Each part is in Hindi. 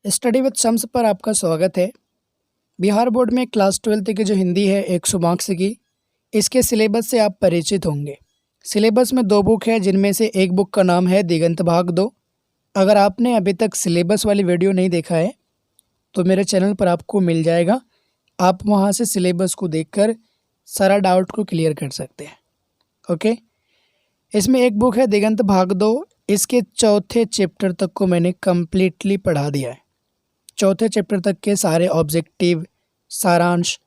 स्टडी विद शम्स पर आपका स्वागत है। बिहार बोर्ड में क्लास 12th की जो हिंदी है 100 मार्क्स की, इसके सिलेबस से आप परिचित होंगे। सिलेबस में 2 बुक है, जिनमें से एक बुक का नाम है दिगंत भाग 2। अगर आपने अभी तक सिलेबस वाली वीडियो नहीं देखा है तो मेरे चैनल पर आपको मिल जाएगा। आप वहां से सिलेबस को देखकर सारा डाउट को क्लियर कर सकते हैं। ओके, इसमें एक बुक है दिगंत भाग 2। इसके चौथे चैप्टर तक को मैंने कम्प्लीटली पढ़ा दिया है। चौथे चैप्टर तक के सारे ऑब्जेक्टिव, सारांश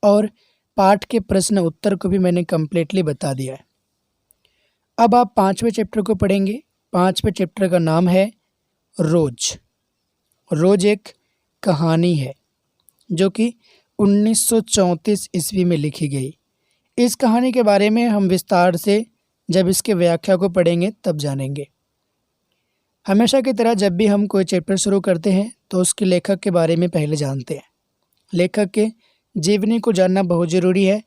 और पाठ के प्रश्न उत्तर को भी मैंने कम्प्लीटली बता दिया है। अब आप 5वें चैप्टर को पढ़ेंगे। 5वें चैप्टर का नाम है रोज। रोज एक कहानी है जो कि 1934 ईस्वी में लिखी गई। इस कहानी के बारे में हम विस्तार से जब इसके व्याख्या को पढ़ेंगे तब जानेंगे। हमेशा की तरह जब भी हम कोई चैप्टर शुरू करते हैं तो उसके लेखक के बारे में पहले जानते हैं। लेखक के जीवनी को जानना बहुत ज़रूरी है,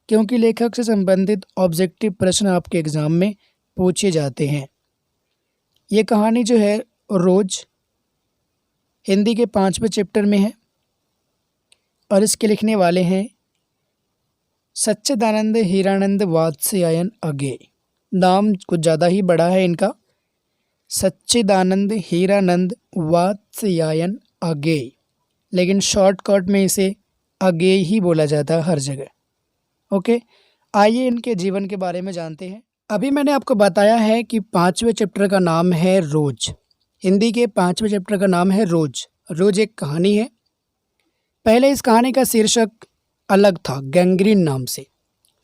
क्योंकि लेखक से संबंधित ऑब्जेक्टिव प्रश्न आपके एग्ज़ाम में पूछे जाते हैं। ये कहानी जो है रोज हिंदी के 5वें चैप्टर में है और इसके लिखने वाले हैं सच्चिदानंद हीरानंद वात्स्यायन अगे। नाम कुछ ज़्यादा ही बड़ा है इनका, सच्चिदानंद हीरानंद वात्स्यायन अगे, लेकिन शॉर्टकट में इसे अगे ही बोला जाता है हर जगह। ओके, आइए इनके जीवन के बारे में जानते हैं। अभी मैंने आपको बताया है कि 5वें चैप्टर का नाम है रोज। हिंदी के 5वें चैप्टर का नाम है रोज। रोज एक कहानी है। पहले इस कहानी का शीर्षक अलग था, गैंग्रीन नाम से,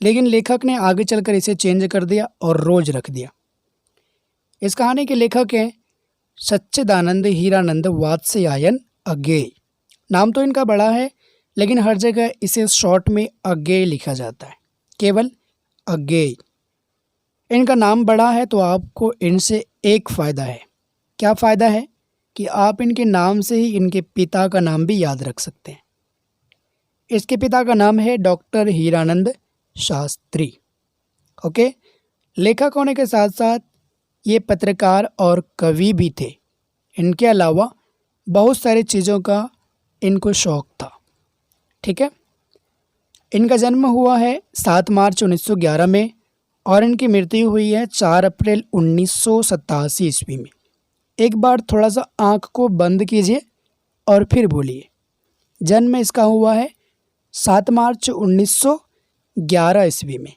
लेकिन लेखक ने आगे चलकर इसे चेंज कर दिया और रोज रख दिया। इस कहानी के लेखक हैं सच्चिदानंद हीरानंद वात्स्यायन अगे। नाम तो इनका बड़ा है, लेकिन हर जगह इसे शॉर्ट में अगे लिखा जाता है, केवल अगे। इनका नाम बड़ा है तो आपको इनसे एक फ़ायदा है। क्या फ़ायदा है? कि आप इनके नाम से ही इनके पिता का नाम भी याद रख सकते हैं। इसके पिता का नाम है डॉक्टर हीरानंद शास्त्री। ओके, लेखक होने के साथ साथ ये पत्रकार और कवि भी थे। इनके अलावा बहुत सारी चीज़ों का इनको शौक़ था। ठीक है, इनका जन्म हुआ है 7 मार्च 1911 में और इनकी मृत्यु हुई है 4 अप्रैल 1987 ईस्वी में। एक बार थोड़ा सा आँख को बंद कीजिए और फिर बोलिए। जन्म इसका हुआ है 7 मार्च 1911 ईस्वी में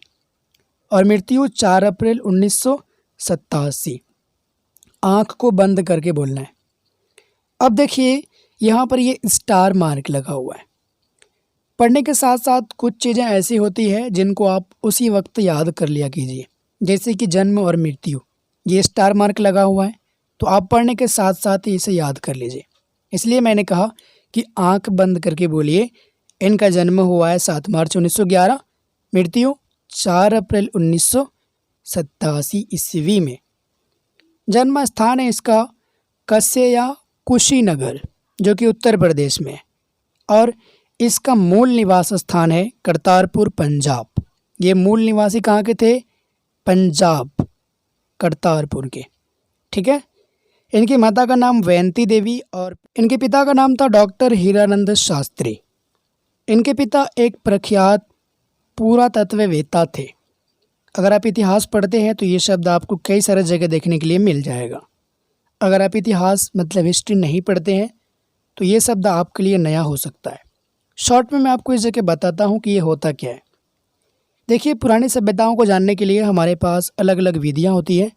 और मृत्यु 4 अप्रैल 1987। आँख को बंद करके बोलना है। अब देखिए यहाँ पर ये स्टार मार्क लगा हुआ है। पढ़ने के साथ साथ कुछ चीज़ें ऐसी होती है जिनको आप उसी वक्त याद कर लिया कीजिए, जैसे कि जन्म और मृत्यु। ये स्टार मार्क लगा हुआ है तो आप पढ़ने के साथ साथ ही इसे याद कर लीजिए। इसलिए मैंने कहा कि आँख बंद करके बोलिए। इनका जन्म हुआ है 7 मार्च 1911, मृत्यु 4 अप्रैल 1987 ईस्वी में। जन्म स्थान है इसका कस्य या कुशीनगर, जो कि उत्तर प्रदेश में है, और इसका मूल निवास स्थान है करतारपुर, पंजाब। ये मूल निवासी कहाँ के थे? पंजाब, करतारपुर के। ठीक है, इनकी माता का नाम वैंती देवी और इनके पिता का नाम था डॉक्टर हीरानंद शास्त्री। इनके पिता एक प्रख्यात पुरातत्ववेत्ता थे। अगर आप इतिहास पढ़ते हैं तो ये शब्द आपको कई सारे जगह देखने के लिए मिल जाएगा। अगर आप इतिहास मतलब हिस्ट्री नहीं पढ़ते हैं तो ये शब्द आपके लिए नया हो सकता है। शॉर्ट में मैं आपको इस जगह बताता हूँ कि ये होता क्या है। देखिए, पुरानी सभ्यताओं को जानने के लिए हमारे पास अलग अलग विधियाँ होती है।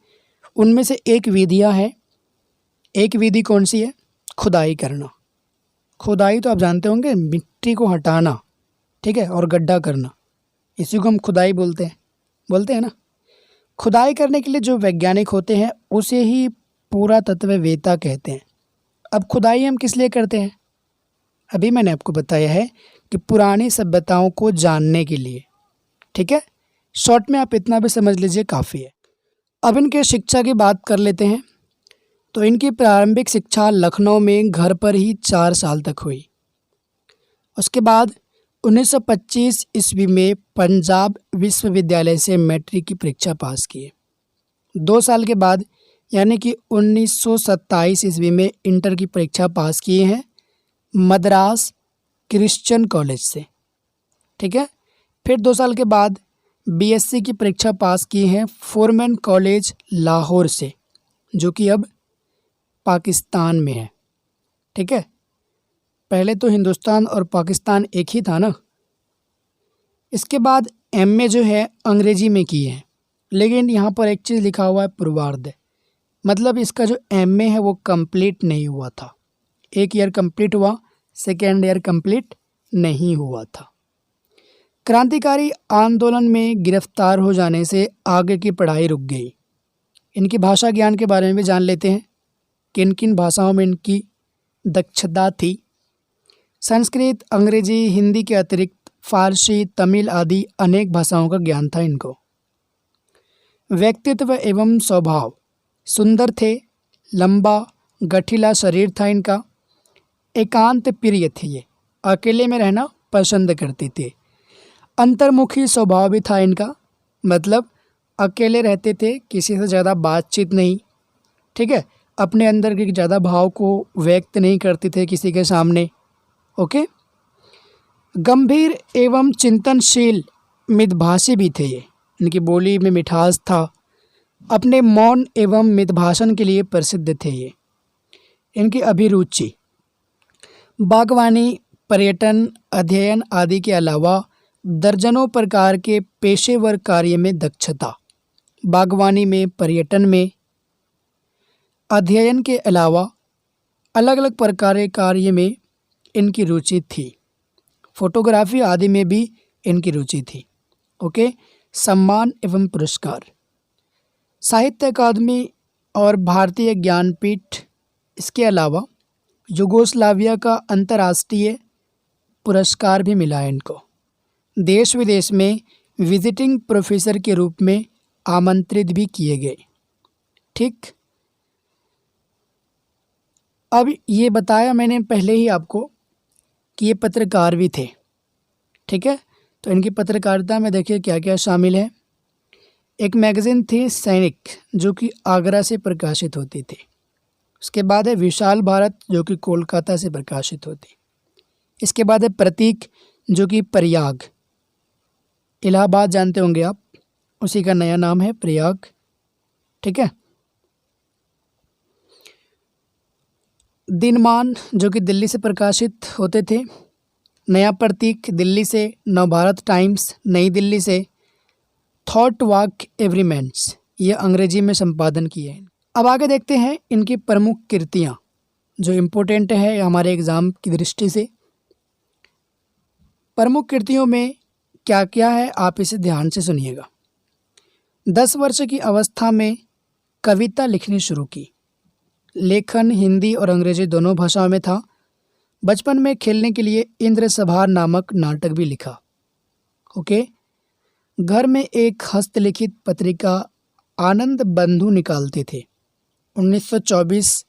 उनमें से एक विधि कौन सी है? खुदाई करना। खुदाई तो आप जानते होंगे, मिट्टी को हटाना, ठीक है, और गड्ढा करना, इसी को हम खुदाई बोलते हैं ना। खुदाई करने के लिए जो वैज्ञानिक होते हैं उसे ही पुरातत्ववेत्ता कहते हैं। अब खुदाई हम किस लिए करते हैं? अभी मैंने आपको बताया है कि पुरानी सभ्यताओं को जानने के लिए। ठीक है, शॉर्ट में आप इतना भी समझ लीजिए, काफ़ी है। अब इनके शिक्षा की बात कर लेते हैं। तो इनकी प्रारंभिक शिक्षा लखनऊ में घर पर ही 4 साल तक हुई। उसके बाद 1925 ईस्वी में पंजाब विश्वविद्यालय से मैट्रिक की परीक्षा पास किए। 2 साल के बाद यानी कि 1927 ईस्वी में इंटर की परीक्षा पास किए हैं मद्रास क्रिश्चियन कॉलेज से। ठीक है। फिर 2 साल के बाद बीएससी की परीक्षा पास की हैं फोरमैन कॉलेज लाहौर से, जो कि अब पाकिस्तान में है। ठीक है। पहले तो हिंदुस्तान और पाकिस्तान एक ही था ना। इसके बाद एमए जो है अंग्रेजी में की है, लेकिन यहाँ पर एक चीज़ लिखा हुआ है पूर्वार्ध, मतलब इसका जो एमए है वो कंप्लीट नहीं हुआ था। 1 ईयर कंप्लीट हुआ, सेकेंड ईयर कंप्लीट नहीं हुआ था। क्रांतिकारी आंदोलन में गिरफ्तार हो जाने से आगे की पढ़ाई रुक गई। इनकी भाषा ज्ञान के बारे में भी जान लेते हैं, किन किन भाषाओं में इनकी दक्षता थी। संस्कृत, अंग्रेजी, हिंदी के अतिरिक्त फारसी, तमिल आदि अनेक भाषाओं का ज्ञान था इनको। व्यक्तित्व एवं स्वभाव सुंदर थे, लंबा गठीला शरीर था इनका, एकांत प्रिय थे, ये अकेले में रहना पसंद करते थे। अंतर्मुखी स्वभाव भी था इनका, मतलब अकेले रहते थे, किसी से ज़्यादा बातचीत नहीं। ठीक है। अपने अंदर के ज़्यादा भाव को व्यक्त नहीं करते थे किसी के सामने। ओके। गंभीर एवं चिंतनशील मितभाषी भी थे ये, इनकी बोली में मिठास था। अपने मौन एवं मितभाषण के लिए प्रसिद्ध थे ये। इनकी अभिरुचि बागवानी, पर्यटन, अध्ययन आदि के अलावा दर्जनों प्रकार के पेशेवर कार्य में दक्षता। बागवानी में, पर्यटन में, अध्ययन के अलावा अलग अलग प्रकार के कार्य में इनकी रुचि थी। फोटोग्राफी आदि में भी इनकी रुचि थी। ओके। सम्मान एवं पुरस्कार, साहित्य अकादमी और भारतीय ज्ञानपीठ, इसके अलावा युगोस्लाविया का अंतर्राष्ट्रीय पुरस्कार भी मिला है इनको। देश विदेश में विजिटिंग प्रोफेसर के रूप में आमंत्रित भी किए गए। ठीक। अब ये बताया मैंने पहले ही आपको कि ये पत्रकार भी थे। ठीक है। तो इनकी पत्रकारिता में देखिए क्या क्या शामिल है। एक मैगज़ीन थी सैनिक, जो कि आगरा से प्रकाशित होती थी। उसके बाद है विशाल भारत, जो कि कोलकाता से प्रकाशित होती। इसके बाद है प्रतीक, जो कि प्रयाग, इलाहाबाद जानते होंगे आप, उसी का नया नाम है प्रयाग। ठीक है। दिनमान, जो कि दिल्ली से प्रकाशित होते थे। नया प्रतीक दिल्ली से, नवभारत टाइम्स नई दिल्ली से, थॉट वॉक एवरीमेंट्स ये अंग्रेजी में संपादन किए हैं। अब आगे देखते हैं इनकी प्रमुख कृतियाँ जो इम्पोर्टेंट है हमारे एग्ज़ाम की दृष्टि से। प्रमुख कृतियों में क्या क्या है आप इसे ध्यान से सुनिएगा। 10 वर्ष की अवस्था में कविता लिखनी शुरू की। लेखन हिंदी और अंग्रेजी दोनों भाषाओं में था। बचपन में खेलने के लिए इंद्रसभार नामक नाटक भी लिखा। ओके। घर में एक हस्तलिखित पत्रिका आनंद बंधु निकालते थे। 1924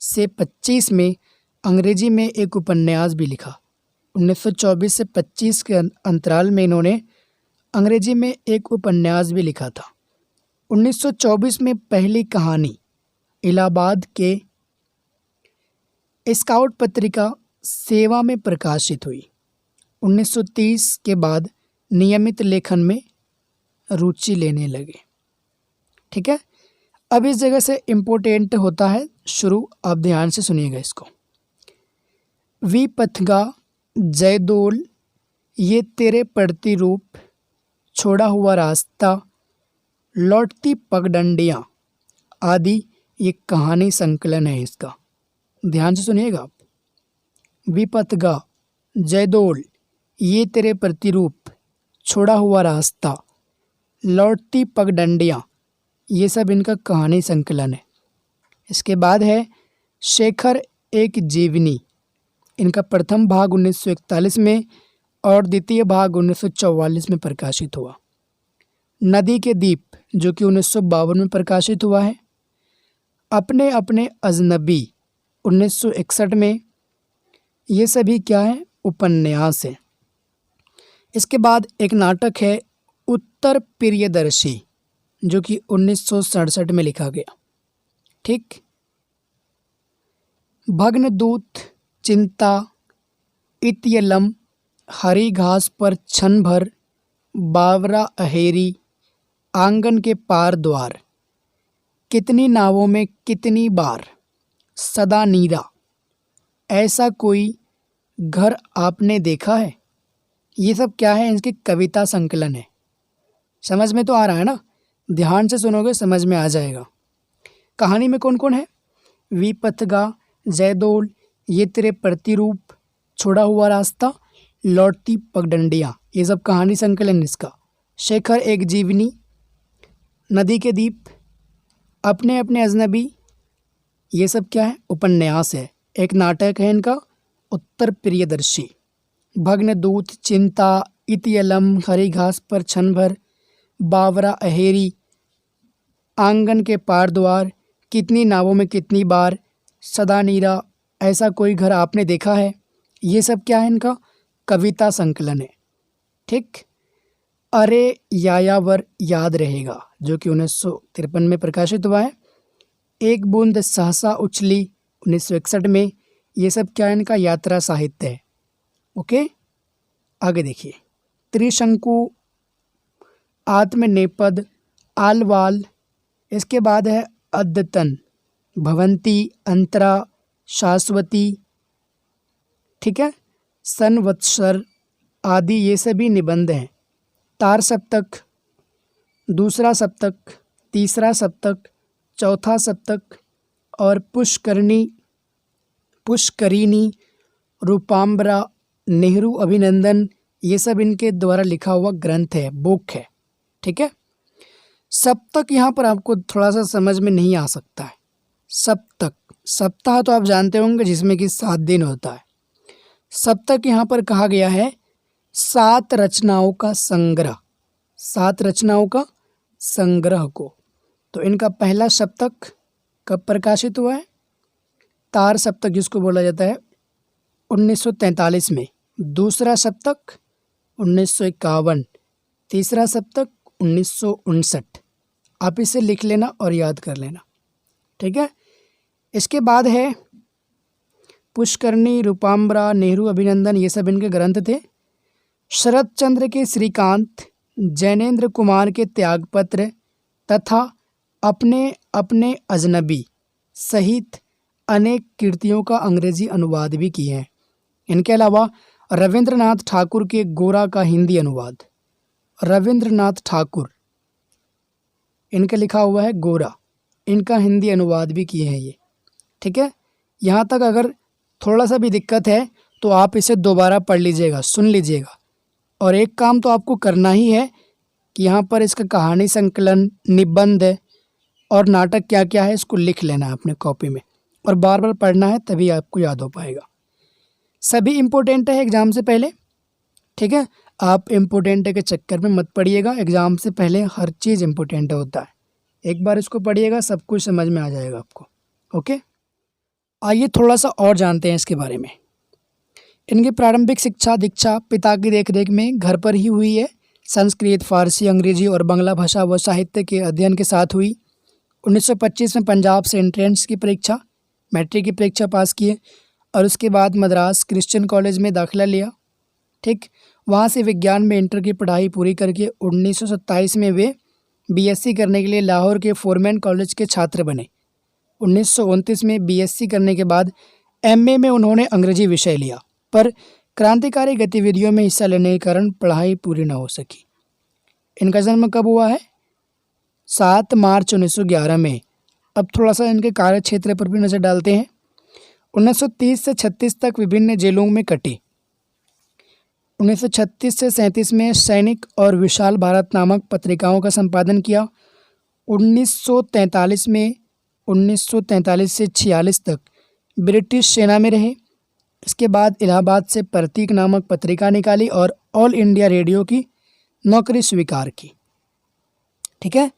से 25 में अंग्रेजी में एक उपन्यास भी लिखा। 1924 से 25 के अंतराल में इन्होंने अंग्रेजी में एक उपन्यास भी लिखा था। 1924 में पहली कहानी इलाहाबाद के स्काउट पत्रिका सेवा में प्रकाशित हुई। 1930 के बाद नियमित लेखन में रुचि लेने लगे। ठीक है। अब इस जगह से इम्पोर्टेंट होता है शुरू, आप ध्यान से सुनिएगा इसको। विपथगा, जयदोल, ये तेरे पड़ती रूप, छोड़ा हुआ रास्ता, लौटती पगडंडियाँ आदि ये कहानी संकलन है इसका। ध्यान से सुनिएगा आप। विपथगा, जयदोल, ये तेरे प्रतिरूप, छोड़ा हुआ रास्ता, लौटती पगडंडियाँ ये सब इनका कहानी संकलन है। इसके बाद है शेखर एक जीवनी। इनका प्रथम भाग 1941 में और द्वितीय भाग 1944 में प्रकाशित हुआ। नदी के दीप, जो कि 1952 में प्रकाशित हुआ है। अपने अपने अजनबी 1961 में। ये सभी क्या है, उपन्यास है। इसके बाद एक नाटक है उत्तर प्रियदर्शी, जो कि 1967 में लिखा गया। ठीक। भग्न दूत चिंता इत्यलम, हरी घास पर क्षण भर, बावरा अहेरी, आंगन के पार द्वार, कितनी नावों में कितनी बार, सदा नीरा, ऐसा कोई घर आपने देखा है। ये सब क्या है, इनकी कविता संकलन है। समझ में तो आ रहा है ना, ध्यान से सुनोगे समझ में आ जाएगा। कहानी में कौन कौन है, विपथगा, जयदोल, ये तेरे प्रतिरूप, छोड़ा हुआ रास्ता, लौटती पगडंडियाँ, ये सब कहानी संकलन इसका। शेखर एक जीवनी, नदी के दीप, अपने अपने अजनबी, ये सब क्या है, उपन्यास है। एक नाटक है इनका, उत्तर प्रियदर्शी। भग्न दूत चिंता इत्यलम, हरी घास पर क्षण भर, बावरा अहेरी, आंगन के पार द्वार, कितनी नावों में कितनी बार, सदा नीरा, ऐसा कोई घर आपने देखा है। ये सब क्या है, इनका कविता संकलन है। ठीक। अरे यायावर याद रहेगा, जो कि 1953 में प्रकाशित हुआ है। एक बूंद सहसा उछली 1961 में। ये सब क्या है, इनका यात्रा साहित्य है। ओके, आगे देखिए। त्रिशंकु, आत्मनेपद, आलवाल, इसके बाद है अद्यतन, भवंती, अंतरा, शाश्वती, ठीक है, संवत्सर आदि, ये सभी निबंध हैं। तार सप्तक, दूसरा सप्तक, तीसरा सप्तक, चौथा सप्तक और पुष्करिणी, रूपाम्बरा, नेहरू अभिनंदन, ये सब इनके द्वारा लिखा हुआ ग्रंथ है, बुक है। ठीक है। सप्तक यहाँ पर आपको थोड़ा सा समझ में नहीं आ सकता है। सप्तक, सप्ताह तो आप जानते होंगे जिसमें कि 7 दिन होता है। सप्तक यहाँ पर कहा गया है 7 रचनाओं का संग्रह, 7 रचनाओं का संग्रह को। तो इनका पहला सप्तक कब प्रकाशित हुआ है, तार सप्तक जिसको बोला जाता है 1943 में। दूसरा सप्तक 1951, तीसरा सप्तक 1959। आप इसे लिख लेना और याद कर लेना। ठीक है। इसके बाद है पुष्करणी, रूपाम्बरा, नेहरू अभिनंदन, ये सब इनके ग्रंथ थे। शरद चंद्र के श्रीकांत, जैनेन्द्र कुमार के त्यागपत्र तथा अपने अपने अजनबी सहित अनेक कृतियों का अंग्रेजी अनुवाद भी किए हैं। इनके अलावा रविंद्रनाथ ठाकुर के गोरा का हिंदी अनुवाद, रविंद्रनाथ ठाकुर इनका लिखा हुआ है गोरा, इनका हिंदी अनुवाद भी किए हैं ये। ठीक है। यहाँ तक अगर थोड़ा सा भी दिक्कत है तो आप इसे दोबारा पढ़ लीजिएगा, सुन लीजिएगा। और एक काम तो आपको करना ही है कि यहाँ पर इसका कहानी संकलन, निबंध और नाटक क्या क्या है इसको लिख लेना है अपने कॉपी में और बार बार पढ़ना है, तभी आपको याद हो पाएगा। सभी इम्पोर्टेंट है एग्ज़ाम से पहले। ठीक है। आप इम्पोर्टेंट के चक्कर में मत पढ़िएगा, एग्ज़ाम से पहले हर चीज़ इम्पोर्टेंट होता है। एक बार इसको पढ़िएगा, सब कुछ समझ में आ जाएगा आपको। ओके, आइए थोड़ा सा और जानते हैं इसके बारे में। इनकी प्रारंभिक शिक्षा दीक्षा पिता की देखरेख में घर पर ही हुई है। संस्कृत, फारसी, अंग्रेजी और बांग्ला भाषा व साहित्य के अध्ययन के साथ हुई। 1925 में पंजाब से एंट्रेंस की परीक्षा, मैट्रिक की परीक्षा पास किए और उसके बाद मद्रास क्रिश्चियन कॉलेज में दाखिला लिया। ठीक, वहाँ से विज्ञान में इंटर की पढ़ाई पूरी करके 1927 में वे बीएससी करने के लिए लाहौर के फोरमैन कॉलेज के छात्र बने। 1929 में बीएससी करने के बाद एमए में उन्होंने अंग्रेजी विषय लिया, पर क्रांतिकारी गतिविधियों में हिस्सा लेने के कारण पढ़ाई पूरी न हो सकी। इनका जन्म कब हुआ है, 7 मार्च 1911 में। अब थोड़ा सा इनके कार्य क्षेत्र पर भी नज़र डालते हैं। 1930 से 36 तक विभिन्न जेलों में कटी। 1936 से 37 में सैनिक और विशाल भारत नामक पत्रिकाओं का संपादन किया। 1943 से 46 तक ब्रिटिश सेना में रहे। इसके बाद इलाहाबाद से प्रतीक नामक पत्रिका निकाली और ऑल इंडिया रेडियो की नौकरी स्वीकार की। ठीक है।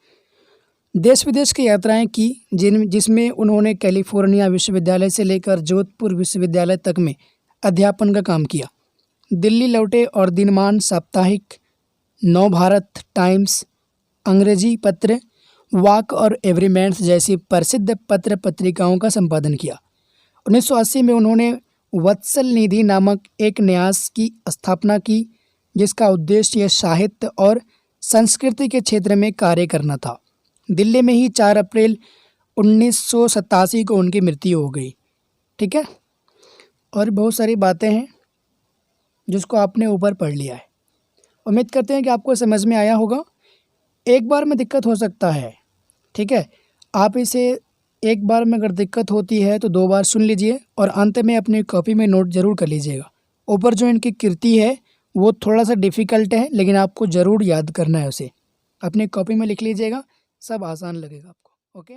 देश विदेश की यात्राएं की, जिसमें उन्होंने कैलिफोर्निया विश्वविद्यालय से लेकर जोधपुर विश्वविद्यालय तक में अध्यापन का काम किया। दिल्ली लौटे और दिनमान साप्ताहिक, नव भारत टाइम्स, अंग्रेजी पत्र वॉक और एवरीमैन्स जैसी प्रसिद्ध पत्र पत्रिकाओं का संपादन किया। 1980 में उन्होंने वत्सल निधि नामक एक न्यास की स्थापना की, जिसका उद्देश्य साहित्य और संस्कृति के क्षेत्र में कार्य करना था। दिल्ली में ही 4 अप्रैल 1987 को उनकी मृत्यु हो गई। ठीक है, और बहुत सारी बातें हैं जिसको आपने ऊपर पढ़ लिया है। उम्मीद करते हैं कि आपको समझ में आया होगा। एक बार में दिक्कत हो सकता है, ठीक है, आप इसे एक बार में अगर दिक्कत होती है तो 2 बार सुन लीजिए और अंत में अपनी कॉपी में नोट ज़रूर कर लीजिएगा। ऊपर जो इनकी कृति है वो थोड़ा सा डिफ़िकल्ट है, लेकिन आपको ज़रूर याद करना है उसे। अपनी कॉपी में लिख लीजिएगा, सब आसान लगेगा आपको। ओके।